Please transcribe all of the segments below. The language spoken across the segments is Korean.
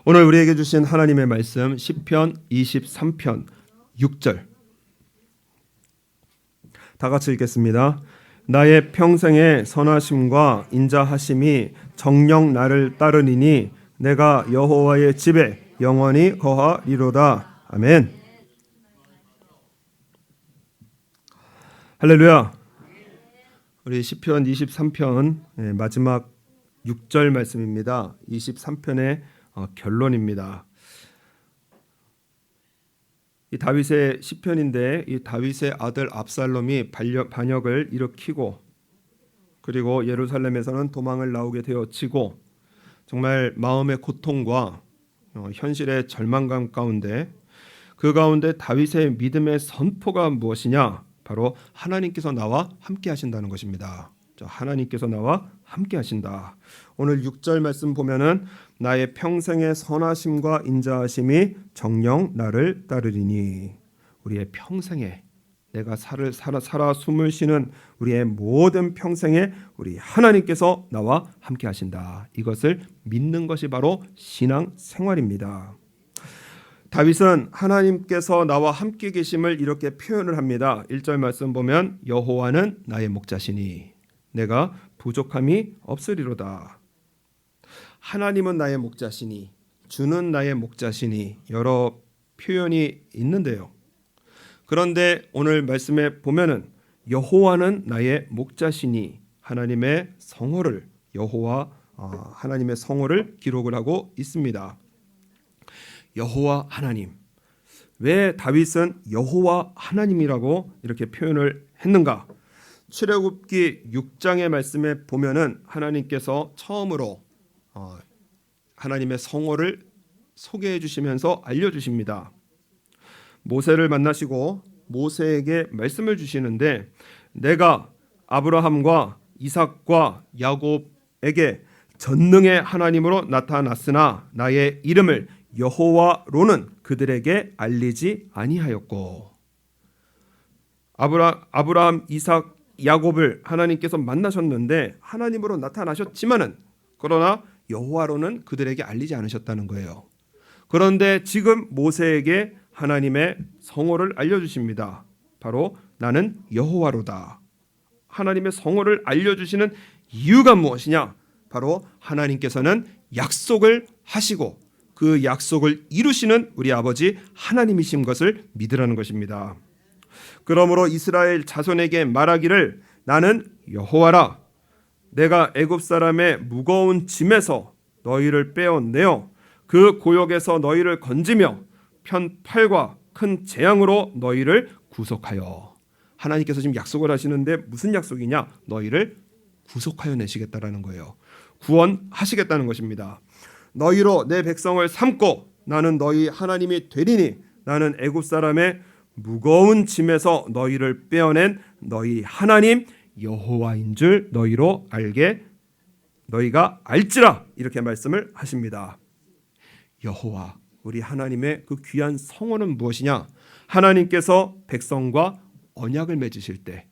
오늘 우리에게 주신 하나님의 말씀 시편 23편 6절 다 같이 읽겠습니다. 나의 평생의 선하심과 인자하심이 정녕 나를 따르니니 내가 여호와의 집에 영원히 거하리로다. 아멘. 할렐루야. 우리 시편 23편 마지막 6절 말씀입니다. 23편의 결론입니다. 이 다윗의 시편인데 이 다윗의 아들 압살롬이 반역을 일으키고 그리고 예루살렘에서는 도망을 나오게 되어지고 정말 마음의 고통과 현실의 절망감 가운데 그 가운데 다윗의 믿음의 선포가 무엇이냐? 바로 하나님께서 나와 함께 하신다는 것입니다. 하나님께서 나와 함께 하신다. 오늘 6절 말씀 보면은 나의 평생의 선하심과 인자하심이 정녕 나를 따르리니, 우리의 평생에 내가 살아 숨을 쉬는 우리의 모든 평생에 우리 하나님께서 나와 함께 하신다. 이것을 믿는 것이 바로 신앙 생활입니다. 다윗은 하나님께서 나와 함께 계심을 이렇게 표현을 합니다. 1절 말씀 보면 여호와는 나의 목자시니 내가 부족함이 없으리로다. 하나님은 나의 목자시니, 주는 나의 목자시니, 여러 표현이 있는데요. 그런데 오늘 말씀에 보면은 여호와는 나의 목자시니, 하나님의 성호를 하나님의 성호를 기록을 하고 있습니다. 여호와 하나님. 왜 다윗은 여호와 하나님이라고 이렇게 표현을 했는가? 출애굽기 6장의 말씀에 보면은 하나님께서 처음으로 하나님의 성호를 소개해 주시면서 알려주십니다. 모세를 만나시고 모세에게 말씀을 주시는데, 내가 아브라함과 이삭과 야곱에게 전능의 하나님으로 나타났으나 나의 이름을 여호와로는 그들에게 알리지 아니하였고, 아브라함, 이삭, 야곱을 하나님께서 만나셨는데 하나님으로 나타나셨지만은 그러나 여호와로는 그들에게 알리지 않으셨다는 거예요. 그런데 지금 모세에게 하나님의 성호를 알려주십니다. 바로 나는 여호와로다. 하나님의 성호를 알려주시는 이유가 무엇이냐? 바로 하나님께서는 약속을 하시고 그 약속을 이루시는 우리 아버지 하나님이신 것을 믿으라는 것입니다. 그러므로 이스라엘 자손에게 말하기를 나는 여호와라. 내가 애굽 사람의 무거운 짐에서 너희를 빼어내어 그 고역에서 너희를 건지며 편팔과 큰 재앙으로 너희를 구속하여. 하나님께서 지금 약속을 하시는데 무슨 약속이냐? 너희를 구속하여 내시겠다라는 거예요. 구원하시겠다는 것입니다. 너희로 내 백성을 삼고 나는 너희 하나님이 되리니 나는 애굽 사람의 무거운 짐에서 너희를 빼어낸 너희 하나님 여호와인 줄 너희가 알지라. 이렇게 말씀을 하십니다. 여호와, 우리 하나님의 그 귀한 성호는 무엇이냐? 하나님께서 백성과 언약을 맺으실 때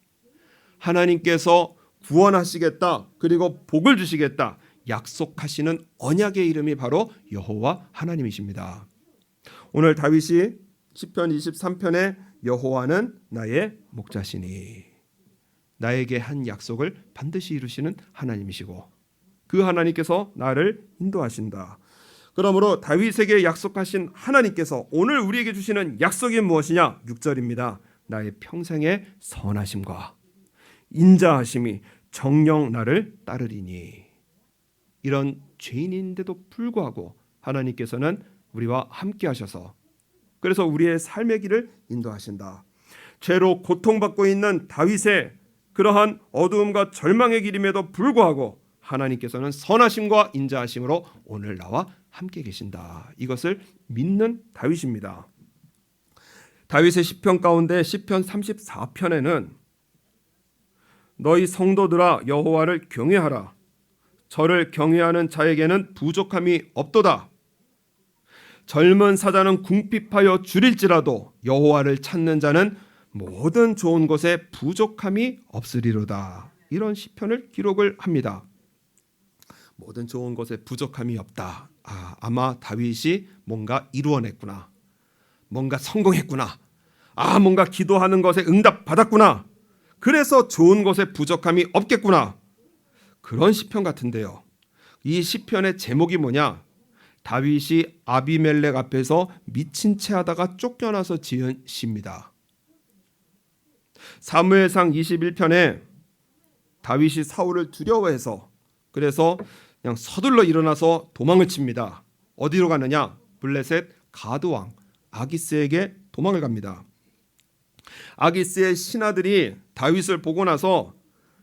하나님께서 구원하시겠다, 그리고 복을 주시겠다 약속하시는 언약의 이름이 바로 여호와 하나님이십니다. 오늘 다윗이 시편 23편에 여호와는 나의 목자시니, 나에게 한 약속을 반드시 이루시는 하나님이시고 그 하나님께서 나를 인도하신다. 그러므로 다윗에게 약속하신 하나님께서 오늘 우리에게 주시는 약속이 무엇이냐? 6절입니다. 나의 평생의 선하심과 인자하심이 정녕 나를 따르리니. 이런 죄인인데도 불구하고 하나님께서는 우리와 함께 하셔서 그래서 우리의 삶의 길을 인도하신다. 죄로 고통받고 있는 다윗의 그러한 어두움과 절망의 길임에도 불구하고 하나님께서는 선하심과 인자하심으로 오늘 나와 함께 계신다. 이것을 믿는 다윗입니다. 다윗의 시편 가운데 시편 34편에는 너희 성도들아 여호와를 경외하라. 저를 경외하는 자에게는 부족함이 없도다. 젊은 사자는 궁핍하여 줄일지라도 여호와를 찾는 자는 모든 좋은 것에 부족함이 없으리로다. 이런 시편을 기록을 합니다. 모든 좋은 것에 부족함이 없다. 아마 다윗이 뭔가 이루어냈구나. 뭔가 성공했구나. 뭔가 기도하는 것에 응답받았구나. 그래서 좋은 것에 부족함이 없겠구나. 그런 시편 같은데요. 이 시편의 제목이 뭐냐? 다윗이 아비멜렉 앞에서 미친 채 하다가 쫓겨나서 지은 시입니다. 사무엘상 21편에 다윗이 사울을 두려워해서 그래서 그냥 서둘러 일어나서 도망을 칩니다. 어디로 가느냐? 블레셋 가드왕 아기스에게 도망을 갑니다. 아기스의 신하들이 다윗을 보고 나서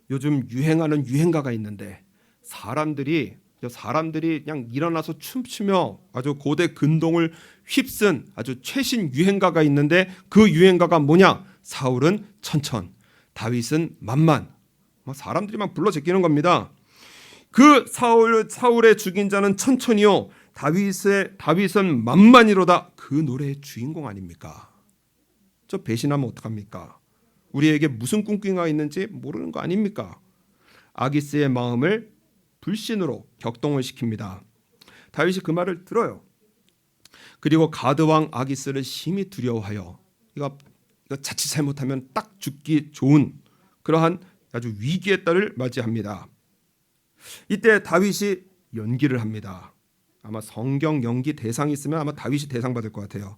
요즘 유행하는 유행가가 있는데 사람들이 그냥 일어나서 춤추며 아주 고대 근동을 휩쓴 아주 최신 유행가가 있는데 그 유행가가 뭐냐? 사울은 천천, 다윗은 만만. 사람들이 막 불러 제끼는 겁니다. 그 사울의 죽인 자는 천천히요, 다윗은 만만이로다. 그 노래의 주인공 아닙니까? 저 배신하면 어떡합니까? 우리에게 무슨 꿍꿍이가 있는지 모르는 거 아닙니까? 아기스의 마음을 불신으로 격동을 시킵니다. 다윗이 그 말을 들어요. 그리고 가드왕 아기스를 심히 두려워하여 이거 자칫 잘못하면 딱 죽기 좋은 그러한 아주 위기의 딸을 맞이합니다. 이때 다윗이 연기를 합니다. 아마 성경 연기 대상이 있으면 아마 다윗이 대상 받을 것 같아요.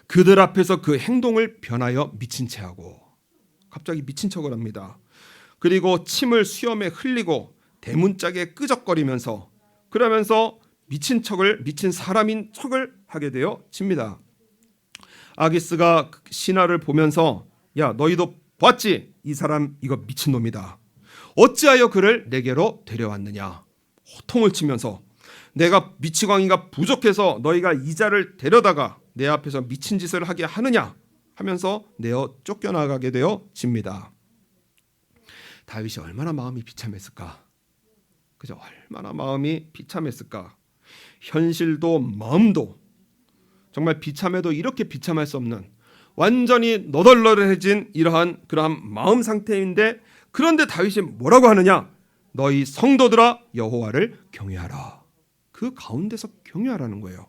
그들 앞에서 그 행동을 변하여 미친 채 하고 갑자기 미친 척을 합니다. 그리고 침을 수염에 흘리고 대문짝에 끄적거리면서 그러면서 미친 사람인 척을 하게 되어집니다. 아기스가 신하를 보면서 야, 너희도 봤지? 이 사람 이거 미친놈이다. 어찌하여 그를 내게로 데려왔느냐? 호통을 치면서 내가 미치광이가 부족해서 너희가 이자를 데려다가 내 앞에서 미친 짓을 하게 하느냐 하면서 내어 쫓겨나가게 되어집니다. 다윗이 얼마나 마음이 비참했을까? 그죠? 얼마나 마음이 비참했을까? 현실도 마음도 정말 비참해도 이렇게 비참할 수 없는 완전히 너덜너덜해진 그러한 마음 상태인데 그런데 다윗이 뭐라고 하느냐? 너희 성도들아 여호와를 경외하라. 그 가운데서 경외하라는 거예요.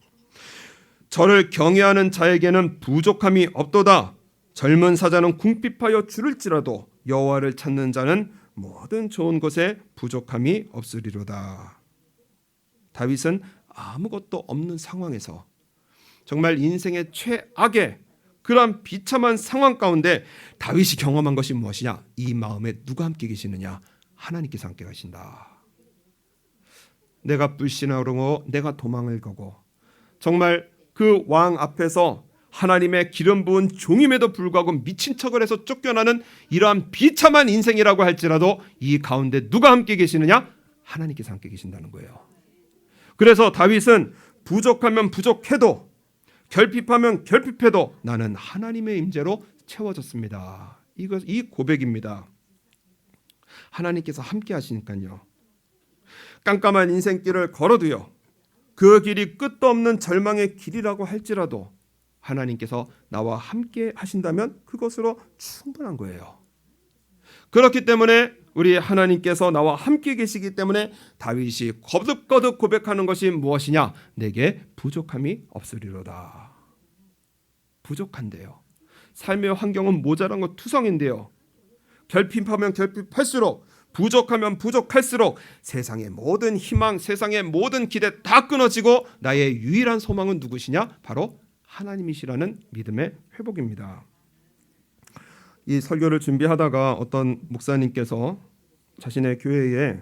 저를 경외하는 자에게는 부족함이 없도다. 젊은 사자는 궁핍하여 줄을지라도 여호와를 찾는 자는 모든 좋은 것에 부족함이 없으리로다. 다윗은 아무것도 없는 상황에서 정말 인생의 최악의 그러한 비참한 상황 가운데 다윗이 경험한 것이 무엇이냐? 이 마음에 누가 함께 계시느냐? 하나님께서 함께 가신다. 내가 불신하고 내가 도망을 가고 정말 그 왕 앞에서 하나님의 기름 부은 종임에도 불구하고 미친 척을 해서 쫓겨나는 이러한 비참한 인생이라고 할지라도 이 가운데 누가 함께 계시느냐? 하나님께서 함께 계신다는 거예요. 그래서 다윗은 부족하면 부족해도 결핍하면 결핍해도 나는 하나님의 임재로 채워졌습니다. 이 고백입니다. 하나님께서 함께 하시니까요. 깜깜한 인생길을 걸어도요. 그 길이 끝도 없는 절망의 길이라고 할지라도 하나님께서 나와 함께 하신다면 그것으로 충분한 거예요. 그렇기 때문에 우리 하나님께서 나와 함께 계시기 때문에 다윗이 거듭거듭 고백하는 것이 무엇이냐? 내게 부족함이 없으리로다. 부족한데요. 삶의 환경은 모자란 것 투성인데요. 결핍하면 결핍할수록 부족하면 부족할수록 세상의 모든 희망, 세상의 모든 기대 다 끊어지고 나의 유일한 소망은 누구시냐? 바로 하나님이시라는 믿음의 회복입니다. 이 설교를 준비하다가 어떤 목사님께서 자신의 교회에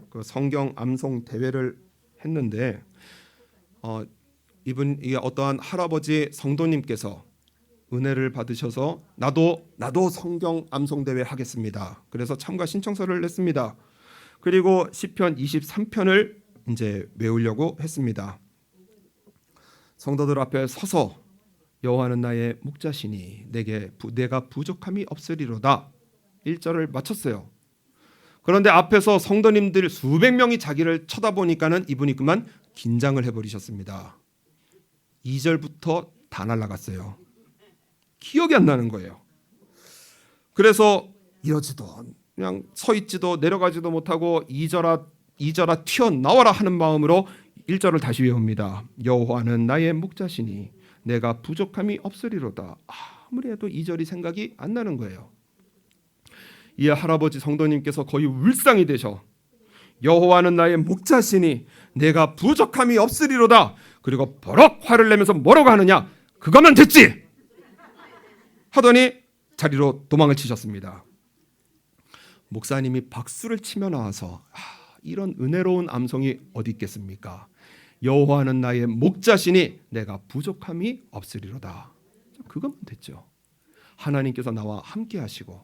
그 성경 암송 대회를 했는데 이게 어떠한 할아버지 성도님께서 은혜를 받으셔서 나도 성경 암송 대회 하겠습니다. 그래서 참가 신청서를 냈습니다. 그리고 시편 23편을 이제 외우려고 했습니다. 성도들 앞에 서서 여호와는 나의 목자시니 내가 부족함이 없으리로다 1절을 마쳤어요. 그런데 앞에서 성도님들 수백 명이 자기를 쳐다보니까는 이분이 그만 긴장을 해버리셨습니다. 2절부터 다 날아갔어요. 기억이 안 나는 거예요. 그래서 이러지도 그냥 서 있지도 내려가지도 못하고 2절아 튀어나와라 하는 마음으로 1절을 다시 외웁니다. 여호와는 나의 목자시니 내가 부족함이 없으리로다. 아무리 해도 2절이 생각이 안 나는 거예요. 이 할아버지 성도님께서 거의 울상이 되셔. 여호와는 나의 목자시니 내가 부족함이 없으리로다. 그리고 버럭 화를 내면서 뭐라고 하느냐? 그거면 됐지! 하더니 자리로 도망을 치셨습니다. 목사님이 박수를 치며 나와서 이런 은혜로운 암송이 어디 있겠습니까? 여호와는 나의 목자시니 내가 부족함이 없으리로다. 그거면 됐죠. 하나님께서 나와 함께 하시고,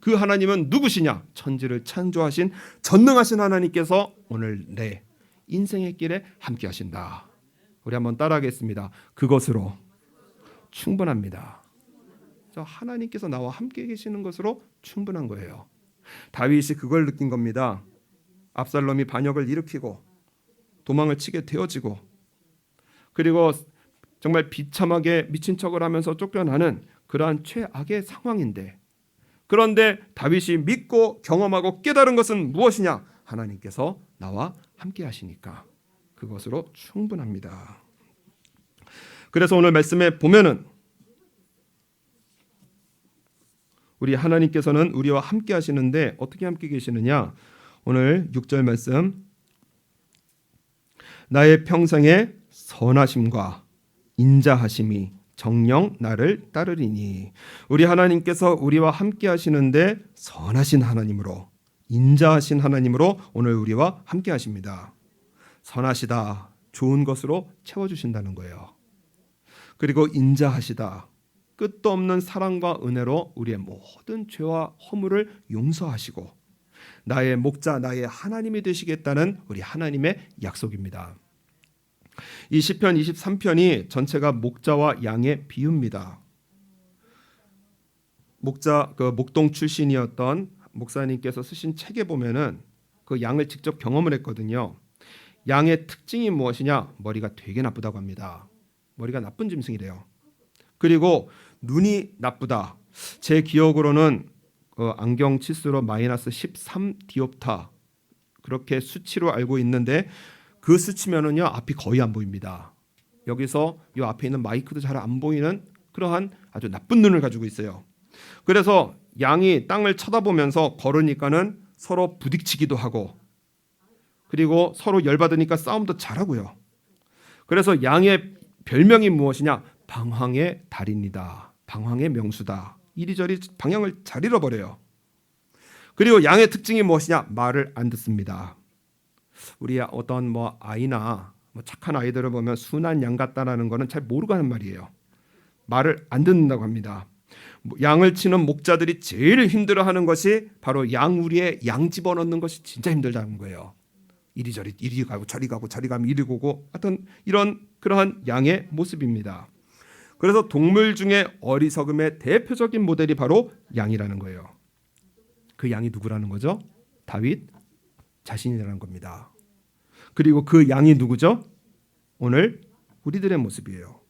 그 하나님은 누구시냐? 천지를 창조하신 전능하신 하나님께서 오늘 내 인생의 길에 함께 하신다. 우리 한번 따라하겠습니다. 그것으로 충분합니다. 하나님께서 나와 함께 계시는 것으로 충분한 거예요. 다윗이 그걸 느낀 겁니다. 압살롬이 반역을 일으키고 도망을 치게 되어지고, 그리고 정말 비참하게 미친 척을 하면서 쫓겨나는 그러한 최악의 상황인데, 그런데 다윗이 믿고 경험하고 깨달은 것은 무엇이냐? 하나님께서 나와 함께 하시니까 그것으로 충분합니다. 그래서 오늘 말씀에 보면은 우리 하나님께서는 우리와 함께 하시는데 어떻게 함께 계시느냐? 오늘 6절 말씀, 나의 평생의 선하심과 인자하심이 정녕 나를 따르리니. 우리 하나님께서 우리와 함께 하시는데 선하신 하나님으로, 인자하신 하나님으로 오늘 우리와 함께 하십니다. 선하시다, 좋은 것으로 채워주신다는 거예요. 그리고 인자하시다, 끝도 없는 사랑과 은혜로 우리의 모든 죄와 허물을 용서하시고 나의 목자, 나의 하나님이 되시겠다는 우리 하나님의 약속입니다. 이 시편 23편이 전체가 목자와 양의 비유입니다. 목동 출신이었던 목사님께서 쓰신 책에 보면은 그 양을 직접 경험을 했거든요. 양의 특징이 무엇이냐? 머리가 되게 나쁘다고 합니다. 머리가 나쁜 짐승이래요. 그리고 눈이 나쁘다. 제 기억으로는 안경 치수로 마이너스 13 디옵타 그렇게 수치로 알고 있는데, 그 수치면은요 앞이 거의 안 보입니다. 여기서 이 앞에 있는 마이크도 잘 안 보이는 그러한 아주 나쁜 눈을 가지고 있어요. 그래서 양이 땅을 쳐다보면서 걸으니까는 서로 부딪히기도 하고, 그리고 서로 열받으니까 싸움도 잘하고요. 그래서 양의 별명이 무엇이냐? 방황의 달인이다. 방황의 명수다. 이리저리 방향을 잘 잃어버려요. 그리고 양의 특징이 무엇이냐? 말을 안 듣습니다. 우리 어떤 아이나 착한 아이들을 보면 순한 양 같다라는 거는 잘 모르고 하는 말이에요. 말을 안 듣는다고 합니다. 양을 치는 목자들이 제일 힘들어하는 것이 바로 양우리에 양 집어넣는 것이 진짜 힘들다는 거예요. 이리저리 이리 가고 저리 가고 저리 가면 이리 오고, 하여튼 이런 그러한 양의 모습입니다. 그래서 동물 중에 어리석음의 대표적인 모델이 바로 양이라는 거예요. 그 양이 누구라는 거죠? 다윗 자신이라는 겁니다. 그리고 그 양이 누구죠? 오늘 우리들의 모습이에요.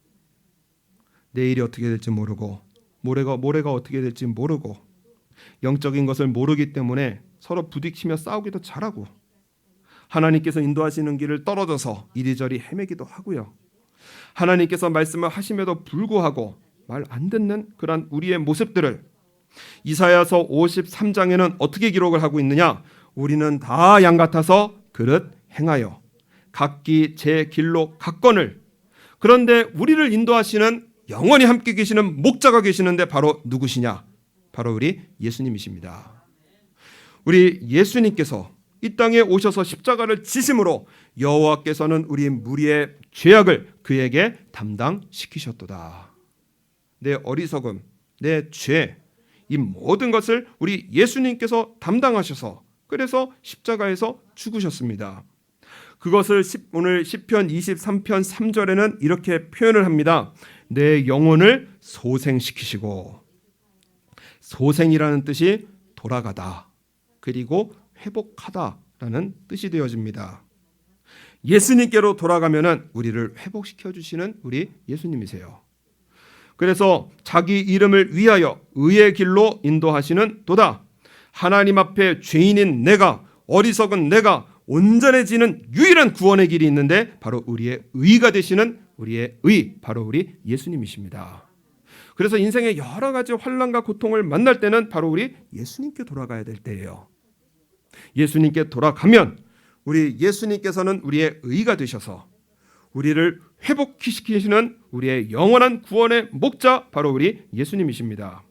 내일이 어떻게 될지 모르고 모레가 어떻게 될지 모르고 영적인 것을 모르기 때문에 서로 부딪히며 싸우기도 잘하고, 하나님께서 인도하시는 길을 떨어져서 이리저리 헤매기도 하고요. 하나님께서 말씀을 하심에도 불구하고 말 안 듣는 그런 우리의 모습들을 이사야서 53장에는 어떻게 기록을 하고 있느냐? 우리는 다 양 같아서 그릇 행하여 각기 제 길로 갔거늘. 그런데 우리를 인도하시는 영원히 함께 계시는 목자가 계시는데 바로 누구시냐? 바로 우리 예수님이십니다. 우리 예수님께서 이 땅에 오셔서 십자가를 지심으로 여호와께서는 우리 무리의 죄악을 그에게 담당시키셨도다. 내 어리석음, 내 죄, 이 모든 것을 우리 예수님께서 담당하셔서, 그래서 십자가에서 죽으셨습니다. 그것을 오늘 시편 23편 3절에는 이렇게 표현을 합니다. 내 영혼을 소생시키시고, 소생이라는 뜻이 돌아가다, 그리고 회복하다라는 뜻이 되어집니다. 예수님께로 돌아가면은 우리를 회복시켜 주시는 우리 예수님이세요. 그래서 자기 이름을 위하여 의의 길로 인도하시는 도다. 하나님 앞에 죄인인 내가, 어리석은 내가 온전해지는 유일한 구원의 길이 있는데 바로 우리의 의가 되시는 우리의 의, 바로 우리 예수님이십니다. 그래서 인생의 여러 가지 환난과 고통을 만날 때는 바로 우리 예수님께 돌아가야 될 때예요. 예수님께 돌아가면 우리 예수님께서는 우리의 의가 되셔서 우리를 회복시키시는 우리의 영원한 구원의 목자, 바로 우리 예수님이십니다.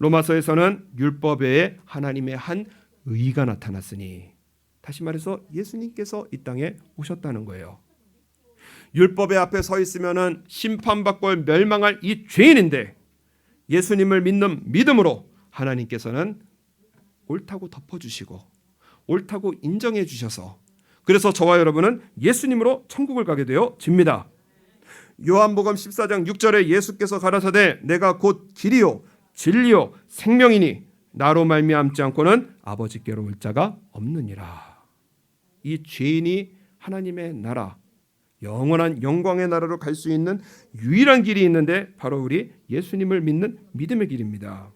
로마서에서는 율법 외에 하나님의 한 의가 나타났으니, 다시 말해서 예수님께서 이 땅에 오셨다는 거예요. 율법의 앞에 서 있으면은 심판받고 멸망할 이 죄인인데 예수님을 믿는 믿음으로 하나님께서는 옳다고 덮어주시고 옳다고 인정해 주셔서, 그래서 저와 여러분은 예수님으로 천국을 가게 되어집니다. 요한복음 14장 6절에 예수께서 가라사대 내가 곧 길이요 진리요 생명이니 나로 말미암지 않고는 아버지께로 올 자가 없느니라. 이 죄인이 하나님의 나라, 영원한 영광의 나라로 갈 수 있는 유일한 길이 있는데 바로 우리 예수님을 믿는 믿음의 길입니다.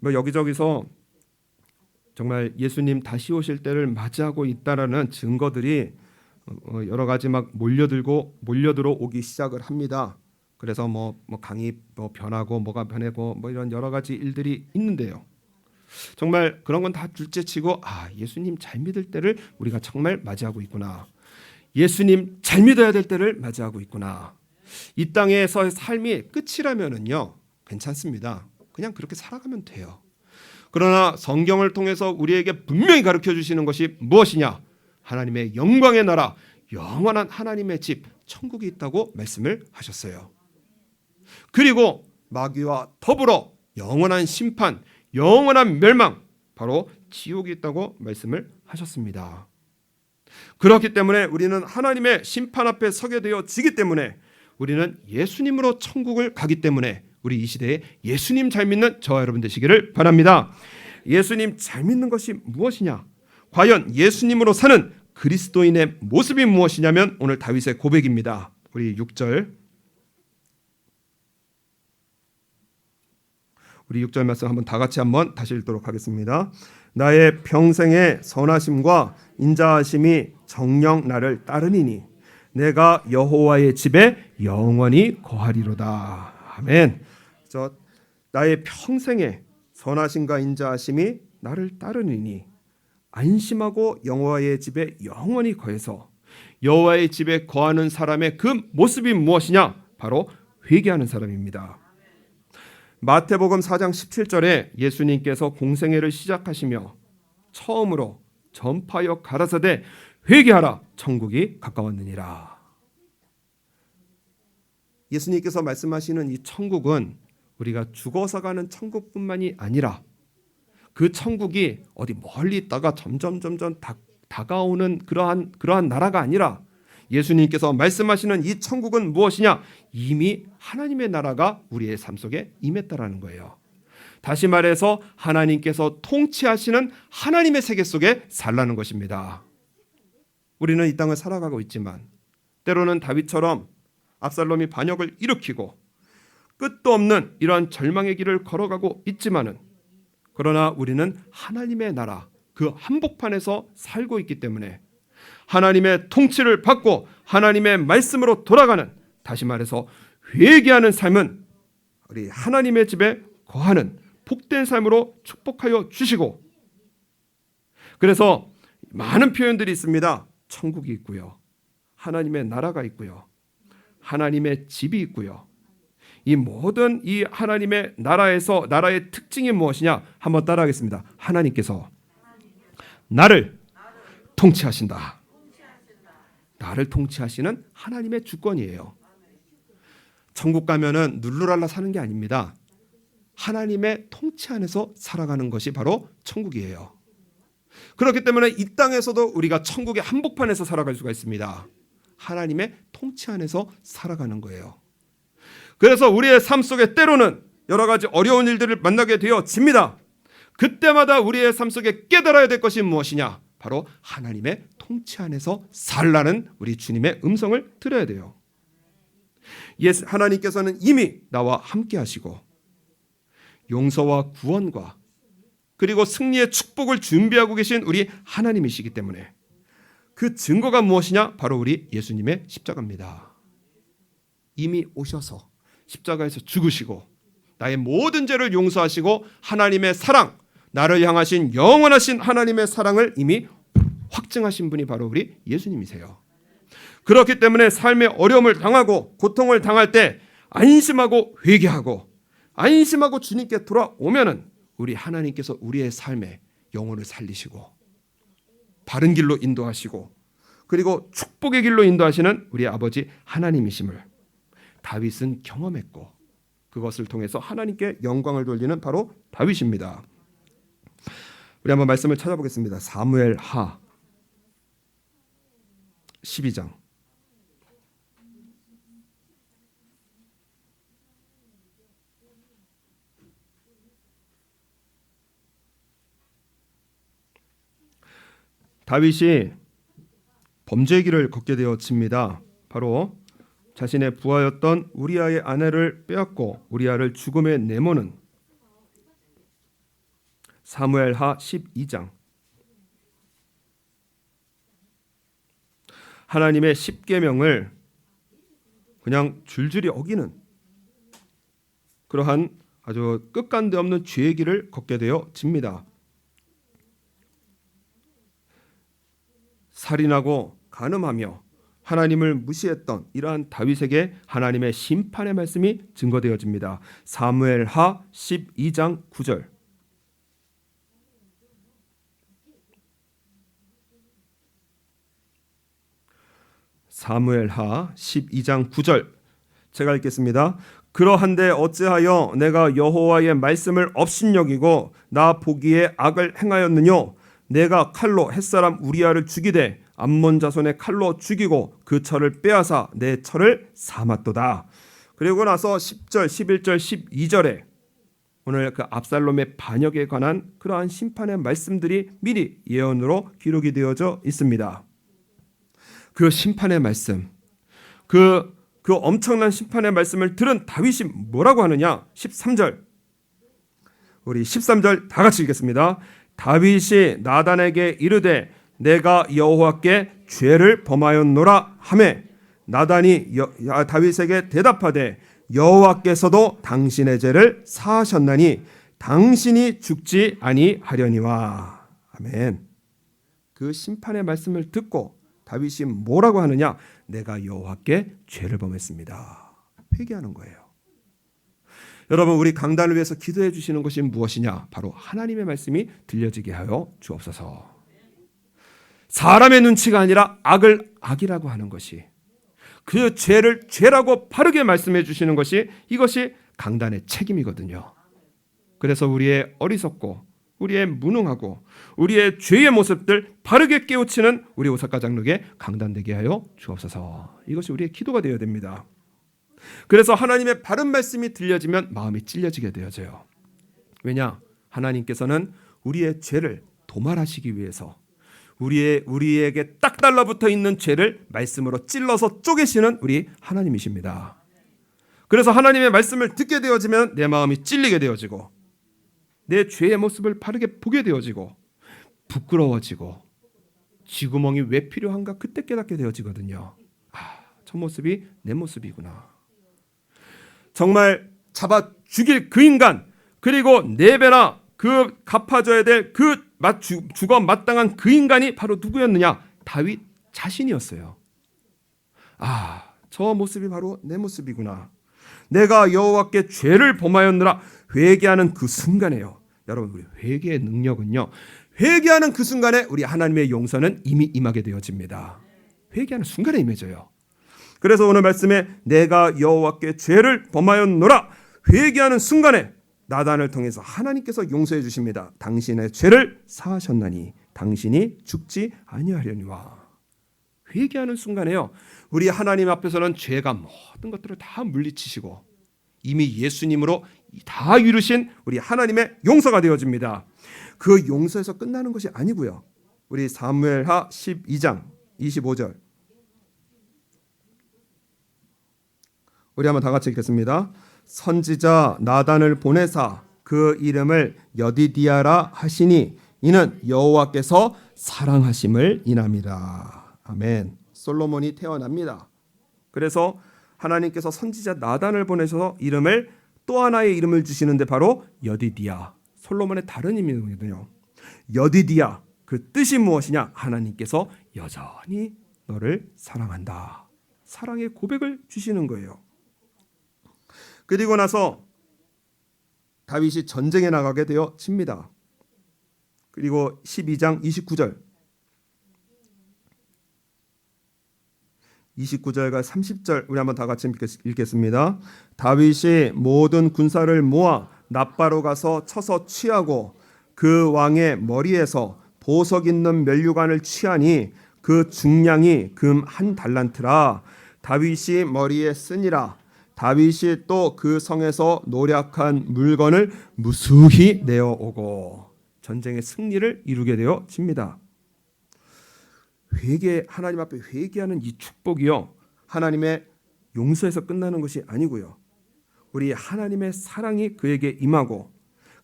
여기저기서 정말 예수님 다시 오실 때를 맞이하고 있다라는 증거들이 여러 가지 막 몰려들어 오기 시작을 합니다. 그래서 강이 변하고 뭐가 변하고 이런 여러 가지 일들이 있는데요. 정말 그런 건 다 둘째치고 예수님 잘 믿을 때를 우리가 정말 맞이하고 있구나. 예수님 잘 믿어야 될 때를 맞이하고 있구나. 이 땅에서의 삶이 끝이라면은요 괜찮습니다. 그냥 그렇게 살아가면 돼요. 그러나 성경을 통해서 우리에게 분명히 가르쳐 주시는 것이 무엇이냐? 하나님의 영광의 나라, 영원한 하나님의 집, 천국이 있다고 말씀을 하셨어요. 그리고 마귀와 더불어 영원한 심판, 영원한 멸망, 바로 지옥이 있다고 말씀을 하셨습니다. 그렇기 때문에 우리는 하나님의 심판 앞에 서게 되어지기 때문에, 우리는 예수님으로 천국을 가기 때문에 우리 이 시대에 예수님 잘 믿는 저와 여러분 되시기를 바랍니다. 예수님 잘 믿는 것이 무엇이냐? 과연 예수님으로 사는 그리스도인의 모습이 무엇이냐면 오늘 다윗의 고백입니다. 우리 6절 말씀 한번 다 같이 한번 다시 읽도록 하겠습니다. 나의 평생의 선하심과 인자하심이 정녕 나를 따르니니 내가 여호와의 집에 영원히 거하리로다. 아멘. 나의 평생의 선하심과 인자하심이 나를 따르니니, 안심하고 여호와의 집에 영원히 거해서 여호와의 집에 거하는 사람의 그 모습이 무엇이냐? 바로 회개하는 사람입니다. 마태복음 4장 17절에 예수님께서 공생애를 시작하시며 처음으로 전파하여 가라사대 회개하라 천국이 가까웠느니라. 예수님께서 말씀하시는 이 천국은 우리가 죽어서 가는 천국뿐만이 아니라 그 천국이 어디 멀리 있다가 점점 다가오는 그러한 나라가 아니라, 예수님께서 말씀하시는 이 천국은 무엇이냐? 이미 하나님의 나라가 우리의 삶 속에 임했다라는 거예요. 다시 말해서 하나님께서 통치하시는 하나님의 세계 속에 살라는 것입니다. 우리는 이 땅을 살아가고 있지만 때로는 다윗처럼 압살롬이 반역을 일으키고 끝도 없는 이러한 절망의 길을 걸어가고 있지만은, 그러나 우리는 하나님의 나라 그 한복판에서 살고 있기 때문에 하나님의 통치를 받고 하나님의 말씀으로 돌아가는, 다시 말해서 회개하는 삶은 우리 하나님의 집에 거하는 복된 삶으로 축복하여 주시고, 그래서 많은 표현들이 있습니다. 천국이 있고요, 하나님의 나라가 있고요, 하나님의 집이 있고요. 이 모든 이 하나님의 나라에서 나라의 특징이 무엇이냐? 한번 따라하겠습니다. 하나님께서 나를 통치하신다. 나를 통치하시는 하나님의 주권이에요. 천국 가면은 룰루랄라 사는 게 아닙니다. 하나님의 통치 안에서 살아가는 것이 바로 천국이에요. 그렇기 때문에 이 땅에서도 우리가 천국의 한복판에서 살아갈 수가 있습니다. 하나님의 통치 안에서 살아가는 거예요. 그래서 우리의 삶 속에 때로는 여러 가지 어려운 일들을 만나게 되어집니다. 그때마다 우리의 삶 속에 깨달아야 될 것이 무엇이냐? 바로 하나님의 통치 안에서 살라는 우리 주님의 음성을 들어야 돼요. 하나님께서는 이미 나와 함께 하시고 용서와 구원과 그리고 승리의 축복을 준비하고 계신 우리 하나님이시기 때문에 그 증거가 무엇이냐? 바로 우리 예수님의 십자가입니다. 이미 오셔서 십자가에서 죽으시고 나의 모든 죄를 용서하시고 하나님의 사랑, 나를 향하신 영원하신 하나님의 사랑을 이미 확증하신 분이 바로 우리 예수님이세요. 그렇기 때문에 삶의 어려움을 당하고 고통을 당할 때 안심하고 회개하고 안심하고 주님께 돌아오면은 우리 하나님께서 우리의 삶에 영혼을 살리시고 바른 길로 인도하시고 그리고 축복의 길로 인도하시는 우리 아버지 하나님이심을 다윗은 경험했고 그것을 통해서 하나님께 영광을 돌리는 바로 다윗입니다. 우리 한번 말씀을 찾아보겠습니다. 사무엘하 12장 다윗이 범죄의 길을 걷게 되어집니다. 바로 자신의 부하였던 우리아의 아내를 빼앗고 우리아를 죽음에 내모는 사무엘하 12장 하나님의 십계명을 그냥 줄줄이 어기는 그러한 아주 끝간데 없는 죄의 길을 걷게 되어집니다. 살인하고 간음하며 하나님을 무시했던 이러한 다윗에게 하나님의 심판의 말씀이 증거되어집니다. 사무엘하 12장 9절 사무엘하 12장 9절 제가 읽겠습니다. 그러한데 어찌하여 내가 여호와의 말씀을 업신여기고 나 보기에 악을 행하였느뇨 내가 칼로 햇사람 우리아를 죽이되 암몬 자손의 칼로 죽이고 그 철을 빼앗아 내 철을 삼았도다. 그리고 나서 10절, 11절, 12절에 오늘 그 압살롬의 반역에 관한 그러한 심판의 말씀들이 미리 예언으로 기록이 되어져 있습니다. 그 심판의 말씀, 그 엄청난 심판의 말씀을 들은 다윗이 뭐라고 하느냐? 13절 우리 13절 다 같이 읽겠습니다. 다윗이 나단에게 이르되 내가 여호와께 죄를 범하였노라 하매 나단이 다윗에게 대답하되 여호와께서도 당신의 죄를 사하셨나니 당신이 죽지 아니하려니와. 아멘. 그 심판의 말씀을 듣고 다윗이 뭐라고 하느냐? 내가 여호와께 죄를 범했습니다. 회개하는 거예요. 여러분 우리 강단을 위해서 기도해 주시는 것이 무엇이냐? 바로 하나님의 말씀이 들려지게 하여 주옵소서. 사람의 눈치가 아니라 악을 악이라고 하는 것이 그 죄를 죄라고 바르게 말씀해 주시는 것이 이것이 강단의 책임이거든요. 그래서 우리의 어리석고 우리의 무능하고 우리의 죄의 모습들 바르게 깨우치는 우리 오사카 장로에게 강단되게 하여 주옵소서. 이것이 우리의 기도가 되어야 됩니다. 그래서 하나님의 바른 말씀이 들려지면 마음이 찔려지게 되어져요. 왜냐? 하나님께서는 우리의 죄를 도말하시기 위해서 우리에게 딱 달라붙어 있는 죄를 말씀으로 찔러서 쪼개시는 우리 하나님이십니다. 그래서 하나님의 말씀을 듣게 되어지면 내 마음이 찔리게 되어지고 내 죄의 모습을 바르게 보게 되어지고 부끄러워지고 쥐구멍이 왜 필요한가 그때 깨닫게 되어지거든요. 저 모습이 내 모습이구나. 정말 잡아 죽일 그 인간 그리고 4배나 그 갚아줘야 될 그 죽어 마땅한 그 인간이 바로 누구였느냐? 다윗 자신이었어요. 저 모습이 바로 내 모습이구나. 내가 여호와께 죄를 범하였느라 회개하는 그 순간에요. 여러분 우리 회개의 능력은요. 회개하는 그 순간에 우리 하나님의 용서는 이미 임하게 되어집니다. 회개하는 순간에 임해져요. 그래서 오늘 말씀에 내가 여호와께 죄를 범하였노라 회개하는 순간에 나단을 통해서 하나님께서 용서해 주십니다. 당신의 죄를 사하셨나니 당신이 죽지 아니하려니와. 회개하는 순간에요. 우리 하나님 앞에서는 죄가 모든 것들을 다 물리치시고 이미 예수님으로 다 이루신 우리 하나님의 용서가 되어집니다. 그 용서에서 끝나는 것이 아니고요. 우리 사무엘하 12장 25절 우리 한번 다 같이 읽겠습니다. 선지자 나단을 보내사 그 이름을 여디디아라 하시니 이는 여호와께서 사랑하심을 인함이라. 아멘. 솔로몬이 태어납니다. 그래서 하나님께서 선지자 나단을 보내셔서 또 하나의 이름을 주시는데 바로 여디디아. 솔로몬의 다른 이름이거든요. 여디디아, 그 뜻이 무엇이냐? 하나님께서 여전히 너를 사랑한다. 사랑의 고백을 주시는 거예요. 그리고 나서 다윗이 전쟁에 나가게 되어집니다. 그리고 12장 29절과 30절 우리 한번 다 같이 읽겠습니다. 다윗이 모든 군사를 모아 납바로 가서 쳐서 취하고 그 왕의 머리에서 보석 있는 면류관을 취하니 그 중량이 금 1달란트라. 다윗이 머리에 쓰니라. 다윗이 또 그 성에서 노략한 물건을 무수히 내어오고 전쟁의 승리를 이루게 되어집니다. 하나님 앞에 회개하는 이 축복이요, 하나님의 용서에서 끝나는 것이 아니고요, 우리 하나님의 사랑이 그에게 임하고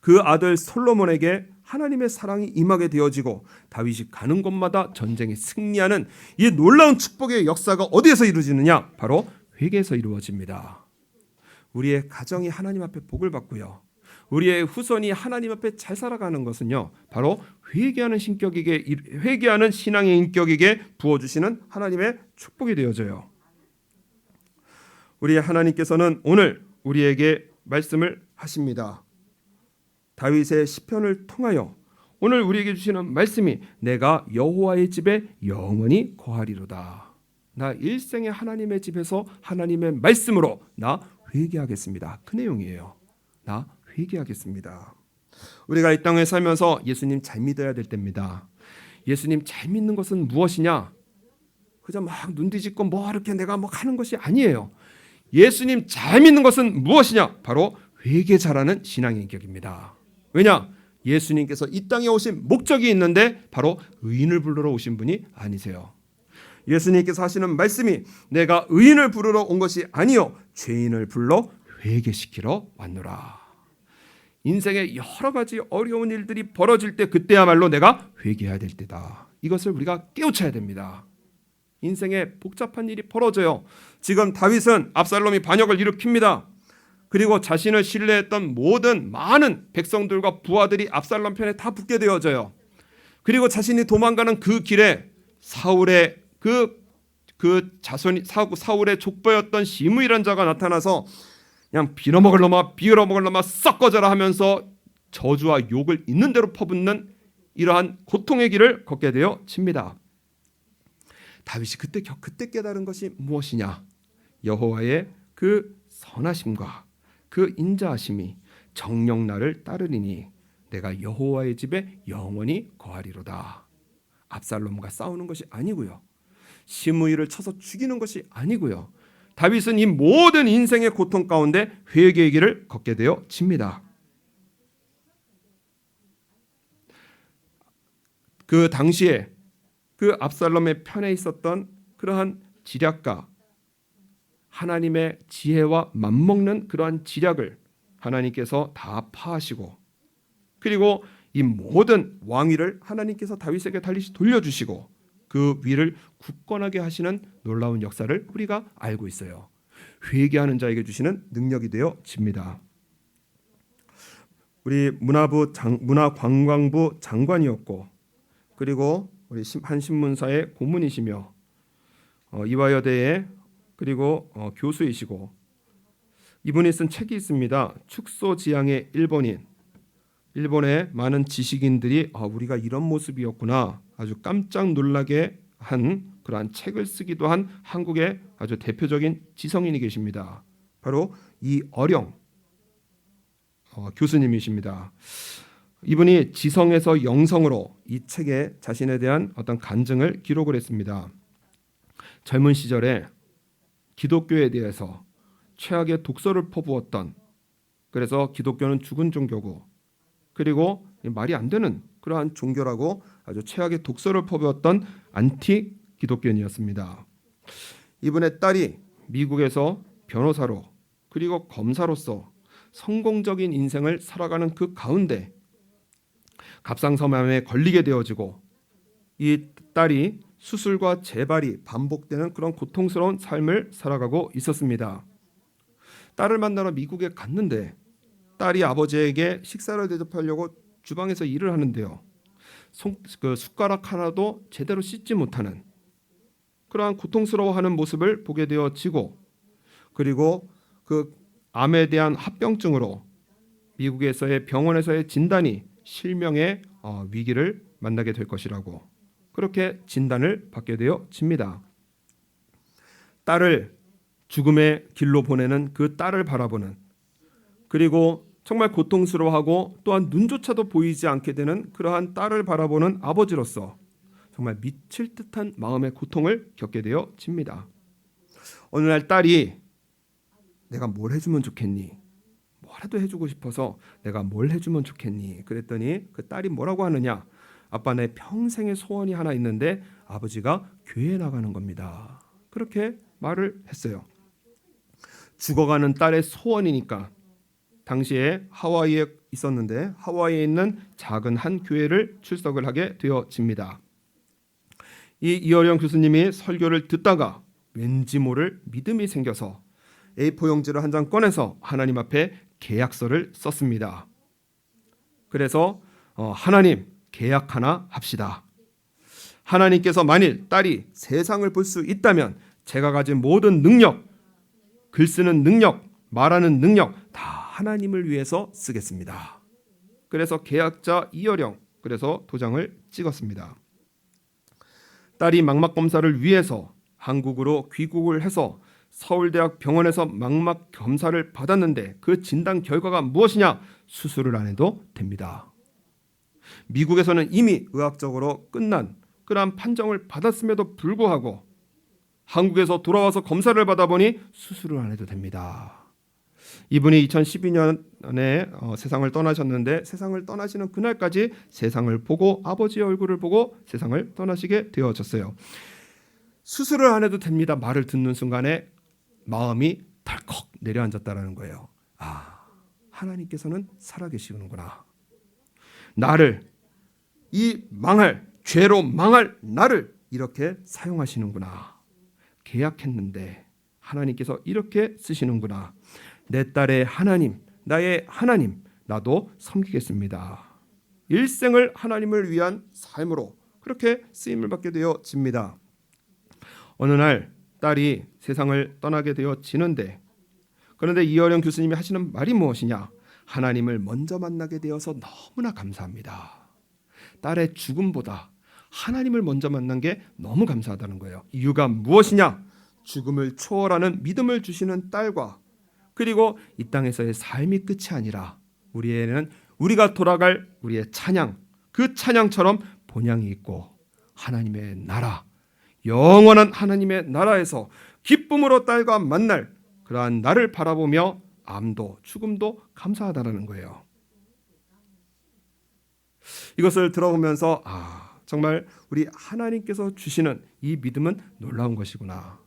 그 아들 솔로몬에게 하나님의 사랑이 임하게 되어지고 다윗이 가는 곳마다 전쟁에 승리하는 이 놀라운 축복의 역사가 어디에서 이루어지느냐? 바로 회개에서 이루어집니다. 우리의 가정이 하나님 앞에 복을 받고요, 우리의 후손이 하나님 앞에 잘 살아가는 것은요, 바로 회개하는 신앙의 인격에게 부어주시는 하나님의 축복이 되어져요. 우리 하나님께서는 오늘 우리에게 말씀을 하십니다. 다윗의 시편을 통하여 오늘 우리에게 주시는 말씀이 내가 여호와의 집에 영원히 거하리로다. 나 일생에 하나님의 집에서 하나님의 말씀으로 나 회개하겠습니다. 그 내용이에요. 나 회개하겠습니다. 우리가 이 땅에 살면서 예수님 잘 믿어야 될 때입니다. 예수님 잘 믿는 것은 무엇이냐? 그저 막 눈 뒤집고 이렇게 내가 하는 것이 아니에요. 예수님 잘 믿는 것은 무엇이냐? 바로 회개 잘하는 신앙의 인격입니다. 왜냐? 예수님께서 이 땅에 오신 목적이 있는데 바로 의인을 부르러 오신 분이 아니세요. 예수님께서 하시는 말씀이 내가 의인을 부르러 온 것이 아니요 죄인을 불러 회개시키러 왔노라. 인생에 여러 가지 어려운 일들이 벌어질 때 그때야말로 내가 회개해야 될 때다. 이것을 우리가 깨우쳐야 됩니다. 인생에 복잡한 일이 벌어져요. 지금 다윗은 압살롬이 반역을 일으킵니다. 그리고 자신을 신뢰했던 많은 백성들과 부하들이 압살롬 편에 다 붙게 되어져요. 그리고 자신이 도망가는 그 길에 사울의 사울의 족보였던 시므이라는 자가 나타나서 그냥 빌어먹을 놈아 썩 꺼져라 하면서 저주와 욕을 있는 대로 퍼붓는 이러한 고통의 길을 걷게 되어집니다. 다윗이 그때 깨달은 것이 무엇이냐? 여호와의 그 선하심과 그 인자하심이 정녕 나를 따르리니 내가 여호와의 집에 영원히 거하리로다. 압살롬과 싸우는 것이 아니고요, 시므이를 쳐서 죽이는 것이 아니고요, 다윗은 이 모든 인생의 고통 가운데 회개의 길을 걷게 되어집니다. 그 당시에 그 압살롬의 편에 있었던 그러한 지략가, 하나님의 지혜와 맞먹는 그러한 지략을 하나님께서 다 파하시고, 그리고 이 모든 왕위를 하나님께서 다윗에게 다시 돌려주시고 그 위를 굳건하게 하시는 놀라운 역사를 우리가 알고 있어요. 회개하는 자에게 주시는 능력이 되어집니다. 우리 문화관광부 장관이었고, 그리고 우리 한 신문사의 고문이시며 이화여대의 그리고 교수이시고, 이분이 쓴 책이 있습니다. 축소지향의 일본인. 일본의 많은 지식인들이 우리가 이런 모습이었구나 아주 깜짝 놀라게 한 그러한 책을 쓰기도 한 한국의 아주 대표적인 지성인이 계십니다. 바로 이어령 교수님이십니다. 이분이 지성에서 영성으로 이 책에 자신에 대한 어떤 간증을 기록을 했습니다. 젊은 시절에 기독교에 대해서 최악의 독서를 퍼부었던, 그래서 기독교는 죽은 종교고, 그리고 말이 안 되는 그러한 종교라고 아주 최악의 독서를 퍼부었던 안티 기독교인이었습니다. 이분의 딸이 미국에서 변호사로 그리고 검사로서 성공적인 인생을 살아가는 그 가운데 갑상선암에 걸리게 되어지고 이 딸이 수술과 재발이 반복되는 그런 고통스러운 삶을 살아가고 있었습니다. 딸을 만나러 미국에 갔는데 딸이 아버지에게 식사를 대접하려고 주방에서 일을 하는데요. 그 숟가락 하나도 제대로 씻지 못하는 그러한 고통스러워하는 모습을 보게 되어지고, 그리고 그 암에 대한 합병증으로 미국에서의 병원에서의 진단이 실명의 위기를 만나게 될 것이라고 그렇게 진단을 받게 되어집니다. 딸을 죽음의 길로 보내는 그 딸을 바라보는, 그리고 정말 고통스러워하고 또한 눈조차도 보이지 않게 되는 그러한 딸을 바라보는 아버지로서 정말 미칠 듯한 마음의 고통을 겪게 되어집니다. 어느 날 딸이 내가 뭘 해주면 좋겠니? 뭐라도 해주고 싶어서 내가 뭘 해주면 좋겠니? 그랬더니 그 딸이 뭐라고 하느냐? 아빠, 내 평생의 소원이 하나 있는데 아버지가 교회에 나가는 겁니다. 그렇게 말을 했어요. 죽어가는 딸의 소원이니까 당시에 하와이에 있었는데 하와이에 있는 작은 한 교회를 출석을 하게 되어집니다. 이 이어령 교수님이 설교를 듣다가 왠지 모를 믿음이 생겨서 A4 용지를 한 장 꺼내서 하나님 앞에 계약서를 썼습니다. 그래서 하나님, 계약 하나 합시다. 하나님께서 만일 딸이 세상을 볼 수 있다면 제가 가진 모든 능력, 글 쓰는 능력, 말하는 능력 다 하나님을 위해서 쓰겠습니다. 그래서 계약자 이어령, 그래서 도장을 찍었습니다. 딸이 망막 검사를 위해서 한국으로 귀국을 해서 서울대학 병원에서 망막 검사를 받았는데 그 진단 결과가 무엇이냐? 수술을 안 해도 됩니다. 미국에서는 이미 의학적으로 끝난 그러한 판정을 받았음에도 불구하고 한국에서 돌아와서 검사를 받아보니 수술을 안 해도 됩니다. 이분이 2012년에 세상을 떠나셨는데 세상을 떠나시는 그날까지 세상을 보고 아버지의 얼굴을 보고 세상을 떠나시게 되어졌어요. 수술을 안 해도 됩니다 말을 듣는 순간에 마음이 덜컥 내려앉았다라는 거예요. 아, 하나님께서는 살아계시는구나. 나를, 이 망할, 죄로 망할 나를 이렇게 사용하시는구나. 계약했는데 하나님께서 이렇게 쓰시는구나. 내 딸의 하나님, 나의 하나님, 나도 섬기겠습니다. 일생을 하나님을 위한 삶으로 그렇게 쓰임을 받게 되어집니다. 어느 날 딸이 세상을 떠나게 되어지는데, 그런데 이어령 교수님이 하시는 말이 무엇이냐? 하나님을 먼저 만나게 되어서 너무나 감사합니다. 딸의 죽음보다 하나님을 먼저 만난 게 너무 감사하다는 거예요. 이유가 무엇이냐? 죽음을 초월하는 믿음을 주시는 딸과, 그리고 이 땅에서의 삶이 끝이 아니라 우리에는 우리가 돌아갈 우리의 찬양, 그 찬양처럼 본향이 있고 하나님의 나라, 영원한 하나님의 나라에서 기쁨으로 딸과 만날 그러한 나를 바라보며 암도 죽음도 감사하다라는 거예요. 이것을 들어보면서 정말 우리 하나님께서 주시는 이 믿음은 놀라운 것이구나.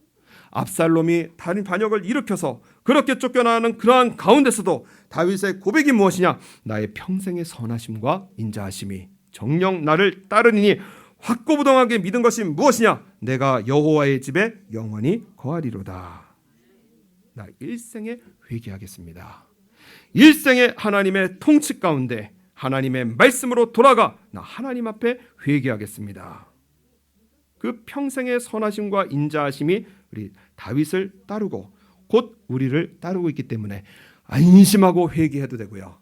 압살롬이 다른 반역을 일으켜서 그렇게 쫓겨나는 그러한 가운데서도 다윗의 고백이 무엇이냐? 나의 평생의 선하심과 인자하심이 정녕 나를 따르니 확고부동하게 믿은 것이 무엇이냐? 내가 여호와의 집에 영원히 거하리로다. 나 일생에 회개하겠습니다. 일생에 하나님의 통치 가운데 하나님의 말씀으로 돌아가 나 하나님 앞에 회개하겠습니다. 그 평생의 선하심과 인자하심이 우리 다윗을 따르고 곧 우리를 따르고 있기 때문에 안심하고 회개해도 되고요.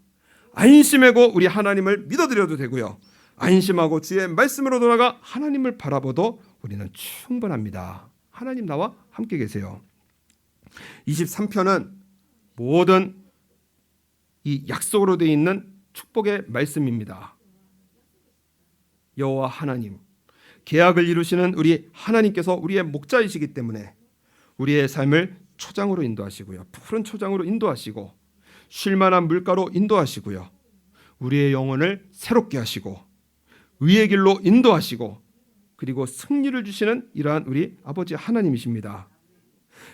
안심하고 우리 하나님을 믿어드려도 되고요. 안심하고 주의 말씀으로 돌아가 하나님을 바라보도 우리는 충분합니다. 하나님 나와 함께 계세요. 23편은 모든 이 약속으로 되어 있는 축복의 말씀입니다. 여호와 하나님, 계약을 이루시는 우리 하나님께서 우리의 목자이시기 때문에 우리의 삶을 초장으로 인도하시고요. 푸른 초장으로 인도하시고 쉴만한 물가로 인도하시고요. 우리의 영혼을 새롭게 하시고 의의 길로 인도하시고 그리고 승리를 주시는 이러한 우리 아버지 하나님이십니다.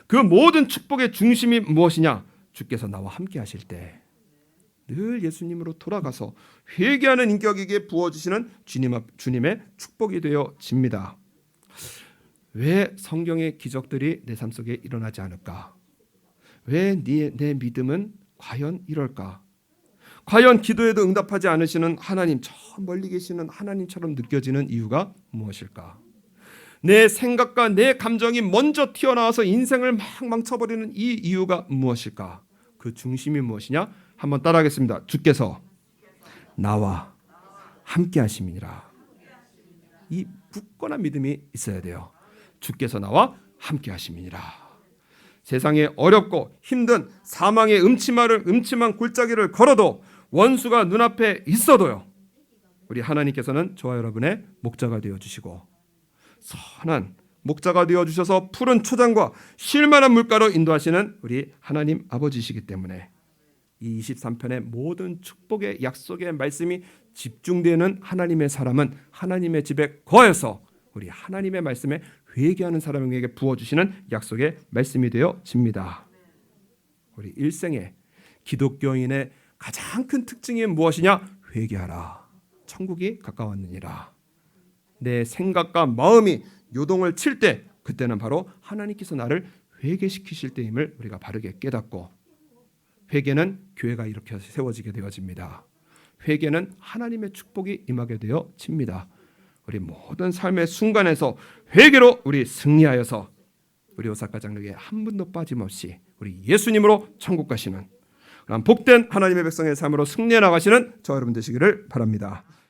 그 모든 축복의 중심이 무엇이냐? 주께서 나와 함께 하실 때 늘 예수님으로 돌아가서 회개하는 인격에게 부어주시는 주님의 축복이 되어집니다. 왜 성경의 기적들이 내 삶 속에 일어나지 않을까? 왜 내 믿음은 과연 이럴까? 과연 기도에도 응답하지 않으시는 하나님, 저 멀리 계시는 하나님처럼 느껴지는 이유가 무엇일까? 내 생각과 내 감정이 먼저 튀어나와서 인생을 막 망쳐버리는 이 이유가 무엇일까? 그 중심이 무엇이냐? 한번 따라하겠습니다. 주께서 나와 함께 하심이니라. 이 굳건한 믿음이 있어야 돼요. 주께서 나와 함께 하심이니라. 세상에 어렵고 힘든 사망의 음침한 골짜기를 걸어도 원수가 눈앞에 있어도요, 우리 하나님께서는 저와 여러분의 목자가 되어주시고 선한 목자가 되어주셔서 푸른 초장과 쉴만한 물가로 인도하시는 우리 하나님 아버지시기 때문에 이 23편의 모든 축복의 약속의 말씀이 집중되는 하나님의 사람은 하나님의 집에 거해서 우리 하나님의 말씀에 회개하는 사람에게 부어주시는 약속의 말씀이 되어집니다. 우리 일생의 기독교인의 가장 큰 특징이 무엇이냐? 회개하라. 천국이 가까웠느니라. 내 생각과 마음이 요동을 칠 때, 그때는 바로 하나님께서 나를 회개시키실 때임을 우리가 바르게 깨닫고, 회개는 교회가 이렇게 세워지게 되어집니다. 회개는 하나님의 축복이 임하게 되어집니다. 우리 모든 삶의 순간에서 회개로 우리 승리하여서 우리 오사카 장로교회 한 분도 빠짐없이 우리 예수님으로 천국 가시는 그런 복된 하나님의 백성의 삶으로 승리해 나가시는 저 여러분 되시기를 바랍니다.